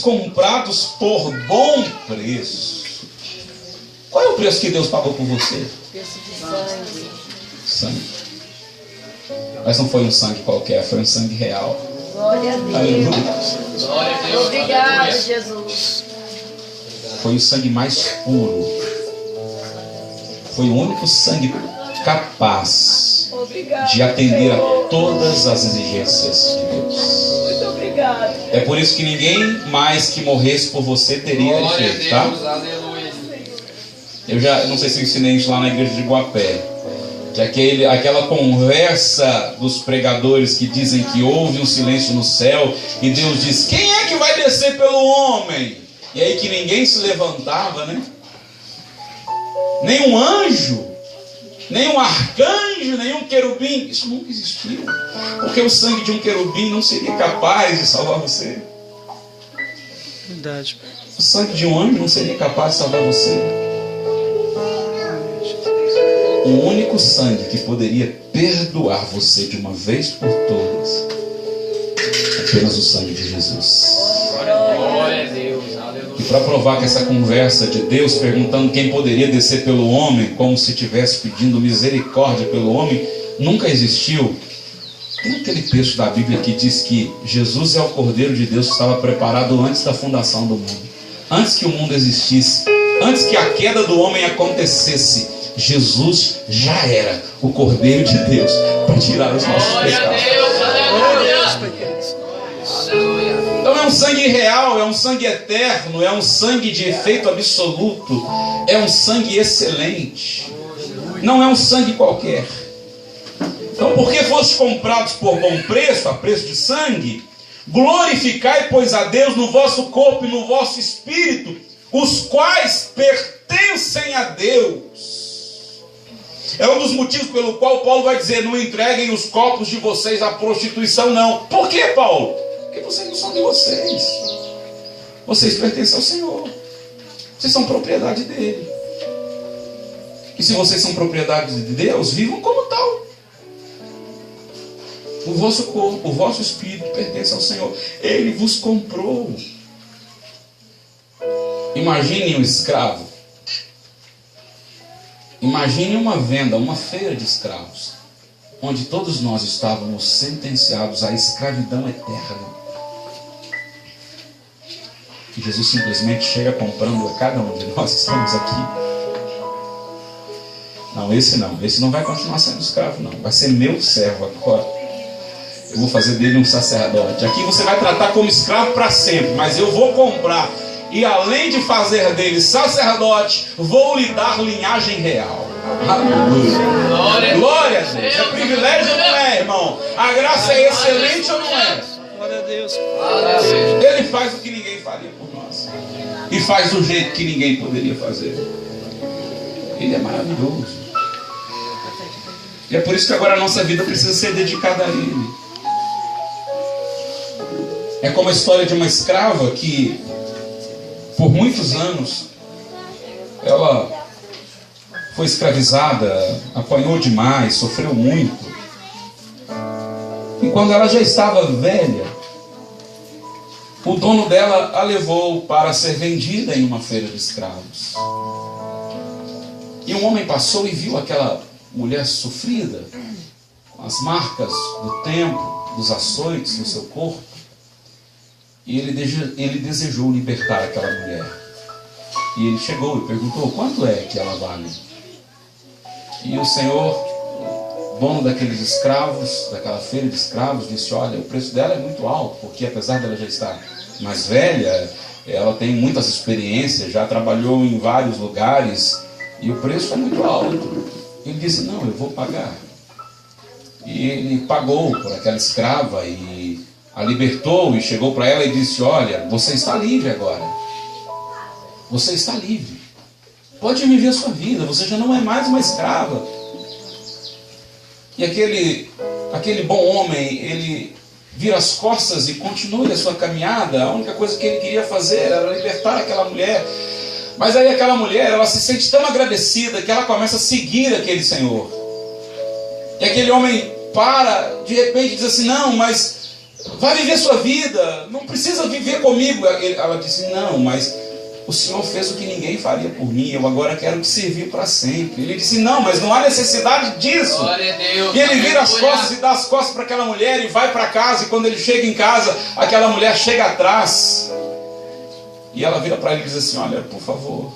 Comprados por bom preço. Qual é o preço que Deus pagou por você? Preço de sangue. Sangue. Mas não foi um sangue qualquer, foi um sangue real. Glória a Deus. Aleluia. Glória a Deus. Obrigado, Jesus. Foi o sangue mais puro. Foi o único sangue capaz de atender a todas as exigências de Deus. Muito obrigado. É por isso que ninguém mais que morresse por você teria efeito, tá? Eu não sei se eu ensinei isso lá na igreja de Guapé, que aquela conversa dos pregadores que dizem que houve um silêncio no céu e Deus diz: quem é que vai descer pelo homem? E aí que ninguém se levantava, né? Nem um anjo, nem um arcanjo, nem um querubim. Isso nunca existiu. Porque o sangue de um querubim não seria capaz de salvar você. Verdade. O sangue de um anjo não seria capaz de salvar você. O único sangue que poderia perdoar você de uma vez por todas, apenas o sangue de Jesus. Glória a Deus. Aleluia. E para provar que essa conversa de Deus perguntando quem poderia descer pelo homem, como se estivesse pedindo misericórdia pelo homem, nunca existiu. Tem aquele texto da Bíblia que diz que Jesus é o Cordeiro de Deus que estava preparado antes da fundação do mundo. Antes que o mundo existisse, antes que a queda do homem acontecesse, Jesus já era o Cordeiro de Deus para tirar os nossos pecados. Então é um sangue real, é um sangue eterno, é um sangue de efeito absoluto, é um sangue excelente, não é um sangue qualquer. Então, porque fostes comprados por bom preço, a preço de sangue, glorificai, pois, a Deus no vosso corpo e no vosso espírito, os quais pertencem a Deus. É um dos motivos pelo qual Paulo vai dizer: não entreguem os corpos de vocês à prostituição, não. Por que, Paulo? Porque vocês não são de vocês. Vocês pertencem ao Senhor. Vocês são propriedade dele. E se vocês são propriedade de Deus, vivam como tal. O vosso corpo, o vosso espírito pertence ao Senhor. Ele vos comprou. Imagine um escravo. Imagine uma venda, uma feira de escravos, onde todos nós estávamos sentenciados à escravidão eterna. E Jesus simplesmente chega comprando a cada um de nós que estamos aqui. Não, esse não vai continuar sendo escravo, não. Vai ser meu servo agora. Eu vou fazer dele um sacerdote. Aqui você vai tratar como escravo para sempre, mas eu vou comprar. E além de fazer dele sacerdote, vou lhe dar linhagem real. Aleluia. Glória a Deus. É privilégio ou não é, irmão? A graça é excelente ou não é? Glória a Deus. Ele faz o que ninguém faria por nós. E faz do jeito que ninguém poderia fazer. Ele é maravilhoso. E é por isso que agora a nossa vida precisa ser dedicada a Ele. É como a história de uma escrava que, por muitos anos, ela foi escravizada, apanhou demais, sofreu muito. E quando ela já estava velha, o dono dela a levou para ser vendida em uma feira de escravos. E um homem passou e viu aquela mulher sofrida, com as marcas do tempo, dos açoites no seu corpo. E ele desejou libertar aquela mulher. E ele chegou e perguntou: quanto é que ela vale? E o senhor, dono daqueles escravos, daquela feira de escravos, disse: olha, o preço dela é muito alto, porque apesar dela já estar mais velha, ela tem muitas experiências, já trabalhou em vários lugares, e o preço é muito alto. Ele disse: não, eu vou pagar. E ele pagou por aquela escrava e a libertou e chegou para ela e disse: olha, você está livre agora. Você está livre. Pode viver a sua vida, você já não é mais uma escrava. E aquele bom homem, ele vira as costas e continua a sua caminhada. A única coisa que ele queria fazer era libertar aquela mulher. Mas aí aquela mulher, ela se sente tão agradecida que ela começa a seguir aquele senhor. E aquele homem para, de repente diz assim: não, mas Vai viver sua vida, não precisa viver comigo. Ela disse, não, mas o Senhor fez o que ninguém faria por mim, eu agora quero te servir para sempre. Ele disse, não, mas não há necessidade disso. Glória a Deus. E ele vira as costas e dá as costas para aquela mulher e vai para casa, e quando ele chega em casa, aquela mulher chega atrás, e ela vira para ele e diz assim, olha, por favor,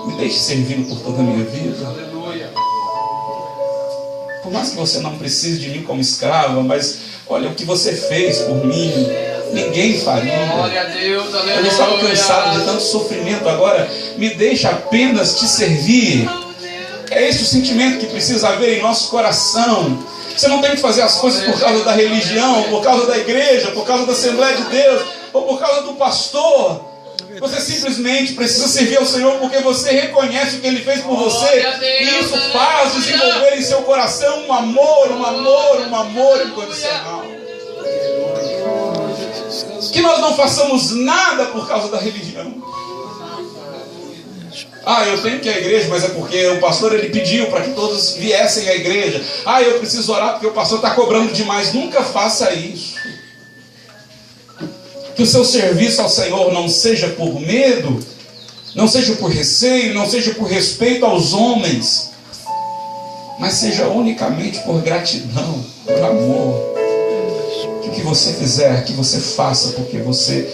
me deixe servir por toda a minha vida. Aleluia. Por mais que você não precise de mim como escrava, mas olha o que você fez por mim, ninguém faria. Glória a Deus, aleluia. Eu estava cansado de tanto sofrimento, agora me deixa apenas te servir. É esse o sentimento que precisa haver em nosso coração. Você não tem que fazer as coisas por causa da religião, por causa da igreja, por causa da Assembleia de Deus, ou por causa do pastor. Você simplesmente precisa servir ao Senhor porque você reconhece o que Ele fez por você. E isso faz desenvolver em seu coração um amor incondicional. Que nós não façamos nada por causa da religião. Ah, eu tenho que ir à igreja, mas é porque o pastor ele pediu para que todos viessem à igreja. Ah, eu preciso orar porque o pastor está cobrando demais. Nunca faça isso. Que o seu serviço ao Senhor não seja por medo, não seja por receio, não seja por respeito aos homens, mas seja unicamente por gratidão, por amor. Que o que você fizer, que você faça, porque você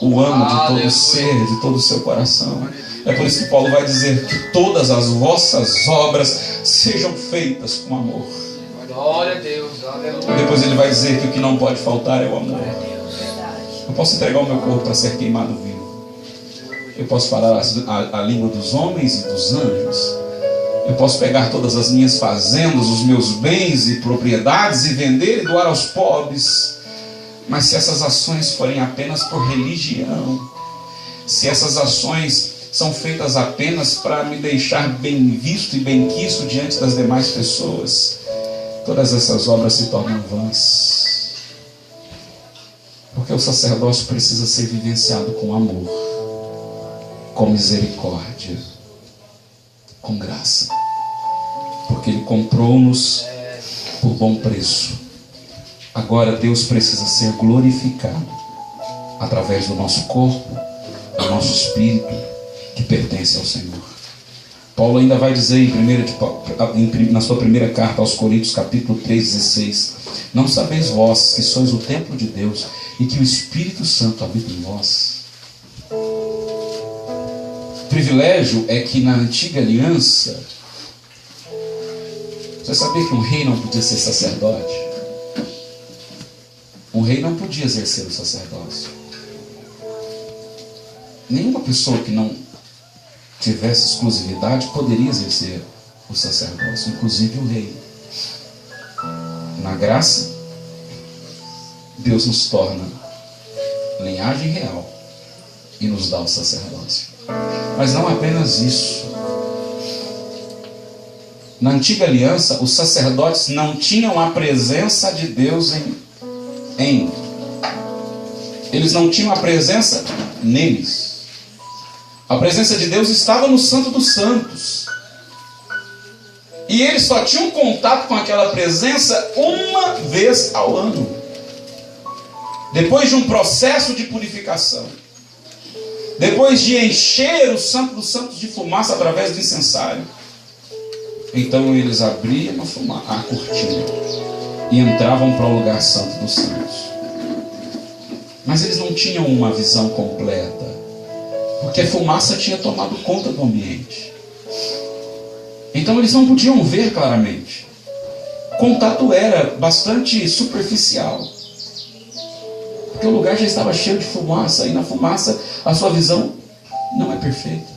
o ama de todo o ser, de todo o seu coração. É por isso que Paulo vai dizer que todas as vossas obras sejam feitas com amor. Glória a Deus, aleluia. Depois ele vai dizer que o que não pode faltar é o amor. Eu posso entregar o meu corpo para ser queimado vivo. Eu posso falar a língua dos homens e dos anjos. Eu posso pegar todas as minhas fazendas, os meus bens e propriedades e vender e doar aos pobres. Mas se essas ações forem apenas por religião, se essas ações são feitas apenas para me deixar bem visto e bem quisto diante das demais pessoas, todas essas obras se tornam vãs. Porque o sacerdócio precisa ser vivenciado com amor, com misericórdia, com graça. Porque Ele comprou-nos por bom preço. Agora Deus precisa ser glorificado através do nosso corpo, do nosso espírito, que pertence ao Senhor. Paulo ainda vai dizer na sua primeira carta aos Coríntios, capítulo 3:16: não sabeis vós que sois o templo de Deus e que o Espírito Santo habita em vós? O privilégio é que na antiga aliança, você sabia que um rei não podia ser sacerdote? Um rei não podia exercer o sacerdócio. Nenhuma pessoa que não tivesse exclusividade poderia exercer o sacerdócio, inclusive o rei. Na graça, Deus nos torna linhagem real e nos dá o sacerdócio. Mas não apenas isso. Na antiga aliança, os sacerdotes não tinham a presença de Deus eles não tinham a presença neles. A presença de Deus estava no Santo dos Santos. E eles só tinham contato com aquela presença uma vez ao ano, depois de um processo de purificação, depois de encher o Santo dos Santos de fumaça através do incensário. Então eles abriam a cortina e entravam para o lugar santo dos santos. Mas eles não tinham uma visão completa, porque a fumaça tinha tomado conta do ambiente. Então eles não podiam ver claramente. O contato era bastante superficial, porque o lugar já estava cheio de fumaça, e na fumaça a sua visão não é perfeita.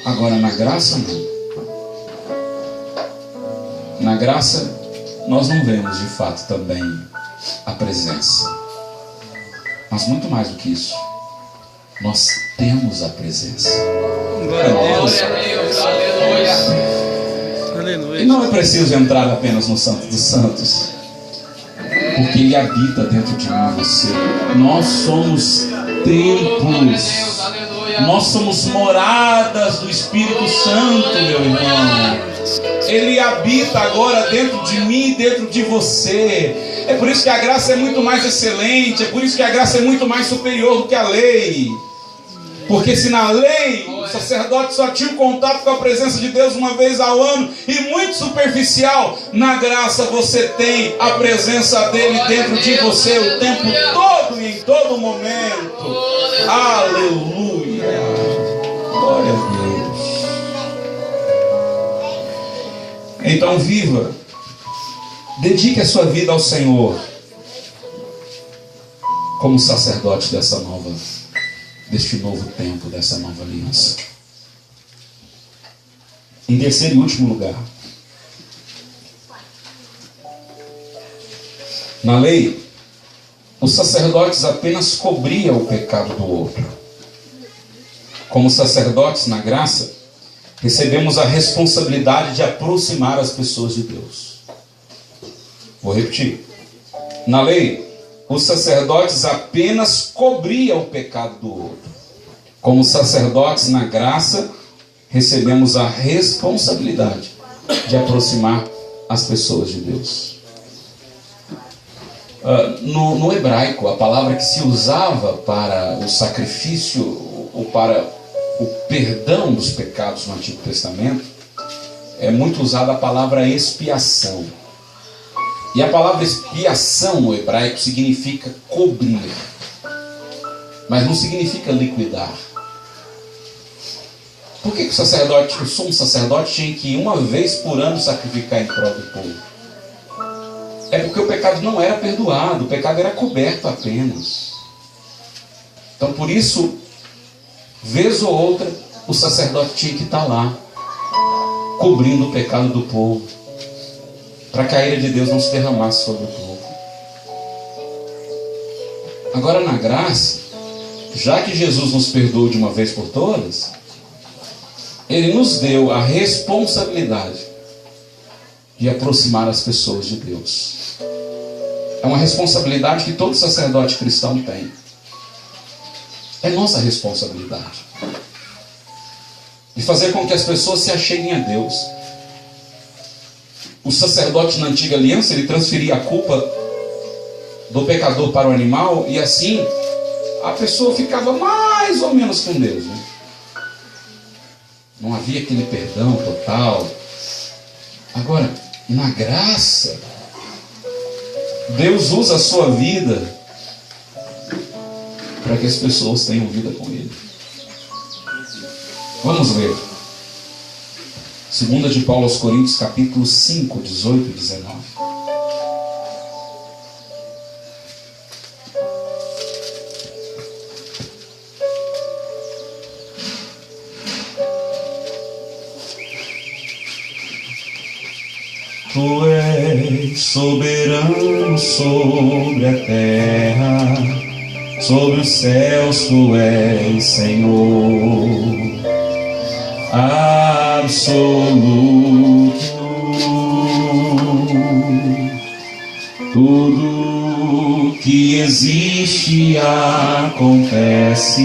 Agora na graça não. Na graça nós não vemos de fato também a presença, mas muito mais do que isso, nós temos a presença. Glória a Deus, aleluia. E não é preciso entrar apenas no Santo dos Santos, porque Ele habita dentro de mim e você. Nós somos templos, nós somos moradas do Espírito Santo, meu irmão. Ele habita agora dentro de mim, dentro de você. É por isso que a graça é muito mais excelente, é por isso que a graça é muito mais superior do que a lei. Porque se na lei o sacerdote só tinha um contato com a presença de Deus uma vez ao ano e muito superficial, na graça você tem a presença dele dentro de você o tempo todo e em todo momento. Aleluia! Glória a Deus. Então viva, dedique a sua vida ao Senhor como sacerdote deste novo tempo, dessa nova aliança. Em terceiro e último lugar, na lei, os sacerdotes apenas cobriam o pecado do outro. Como sacerdotes na graça, recebemos a responsabilidade de aproximar as pessoas de Deus. Vou repetir. Na lei, os sacerdotes apenas cobriam o pecado do outro. Como sacerdotes na graça, recebemos a responsabilidade de aproximar as pessoas de Deus. No hebraico, a palavra que se usava para o sacrifício ou para o perdão dos pecados no Antigo Testamento, é muito usada a palavra expiação. E a palavra expiação no hebraico significa cobrir, mas não significa liquidar. Por que o sacerdote, o sumo sacerdote, tinha que ir uma vez por ano sacrificar em prol do povo? É porque o pecado não era perdoado, o pecado era coberto apenas. Então por isso, vez ou outra, o sacerdote tinha que estar lá, cobrindo o pecado do povo, para que a ira de Deus não se derramasse sobre o povo. Agora na graça, já que Jesus nos perdoou de uma vez por todas, Ele nos deu a responsabilidade de aproximar as pessoas de Deus. É uma responsabilidade que todo sacerdote cristão tem. É nossa responsabilidade de fazer com que as pessoas se acheguem a Deus. O sacerdote na antiga aliança, ele transferia a culpa do pecador para o animal, e assim a pessoa ficava mais ou menos com Deus, né? Não havia aquele perdão total. Agora, na graça, Deus usa a sua vida para que as pessoas tenham vida com Ele. Vamos ver. 2 de Paulo aos Coríntios, capítulo 5, 18 e 19. Tu és soberano sobre a terra, sobre os céus tu és Senhor absoluto. Tudo que existe acontece,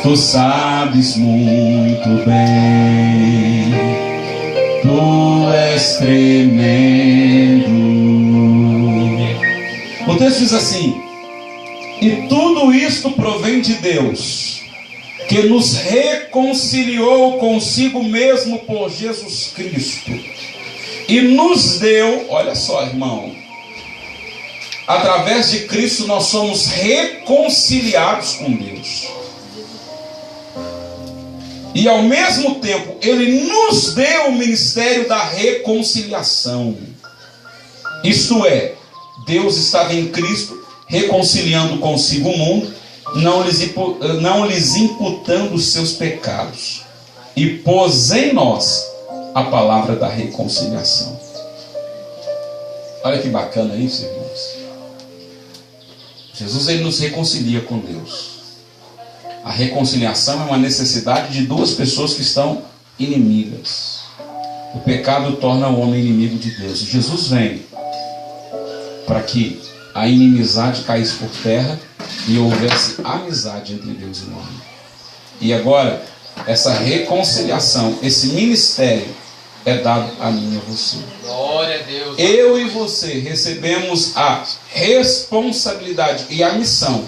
tu sabes muito bem. Tu és tremendo. O texto diz assim: e tudo isto provém de Deus, que nos reconciliou consigo mesmo por Jesus Cristo, e nos deu, olha só, irmão, através de Cristo nós somos reconciliados com Deus. E ao mesmo tempo, Ele nos deu o ministério da reconciliação. Isto é, Deus estava em Cristo, reconciliando consigo o mundo, não lhes imputando os seus pecados, e pôs em nós a palavra da reconciliação. Olha que bacana isso, irmãos. Jesus, Ele nos reconcilia com Deus. A reconciliação é uma necessidade de duas pessoas que estão inimigas. O pecado torna o homem inimigo de Deus. E Jesus vem para que a inimizade caísse por terra e houvesse amizade entre Deus e o homem. E agora, essa reconciliação, esse ministério, é dado a mim e a você. Glória a Deus. Eu e você recebemos a responsabilidade e a missão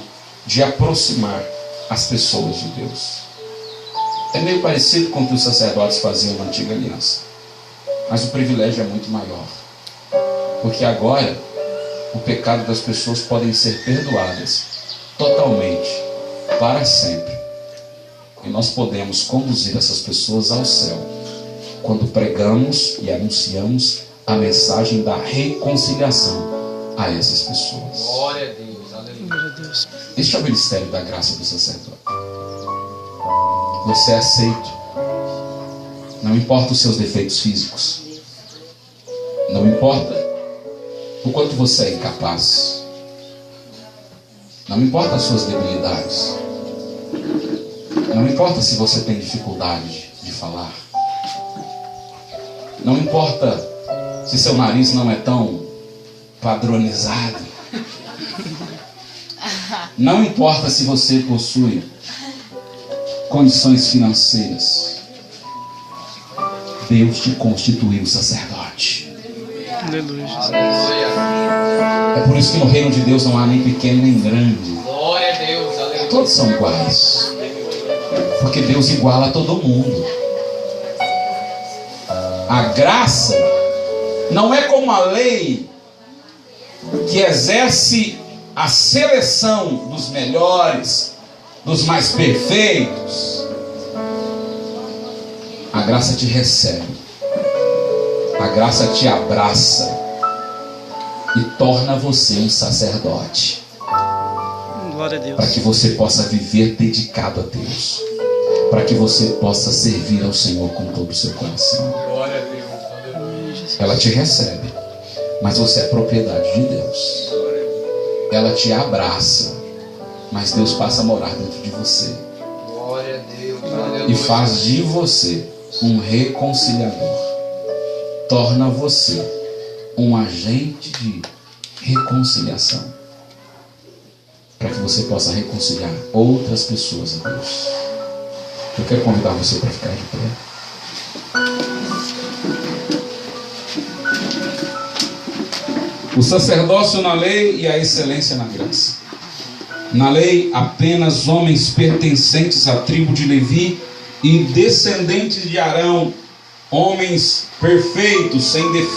de aproximar as pessoas de Deus. É meio parecido com o que os sacerdotes faziam na antiga aliança, mas o privilégio é muito maior, porque agora o pecado das pessoas podem ser perdoadas totalmente, para sempre, e nós podemos conduzir essas pessoas ao céu quando pregamos e anunciamos a mensagem da reconciliação a essas pessoas. Glória a Deus. Aleluia. Este é o ministério da graça do sacerdote. Você é aceito, não importa os seus defeitos físicos, não importa o quanto você é incapaz, não importa as suas debilidades, não importa se você tem dificuldade de falar, não importa se seu nariz não é tão padronizado, não importa se você possui condições financeiras, Deus te constituiu sacerdote. Aleluia. É por isso que no reino de Deus não há nem pequeno nem grande. Glória a Deus. Aleluia. Todos são iguais, porque Deus iguala todo mundo. A graça não é como a lei que exerce a seleção dos melhores, dos mais perfeitos. A graça te recebe, a graça te abraça e torna você um sacerdote. Glória a Deus. Para que você possa viver dedicado a Deus, para que você possa servir ao Senhor com todo o seu coração. Glória a Deus. Aleluia. Ela te recebe, mas você é propriedade de Deus. Ela te abraça, mas Deus passa a morar dentro de você. Glória a Deus. Aleluia. E faz de você um reconciliador. Torna você um agente de reconciliação, para que você possa reconciliar outras pessoas a Deus. Eu quero convidar você para ficar de pé. O sacerdócio na lei e a excelência na graça. Na lei, apenas homens pertencentes à tribo de Levi e descendentes de Arão, homens perfeitos, sem defeito.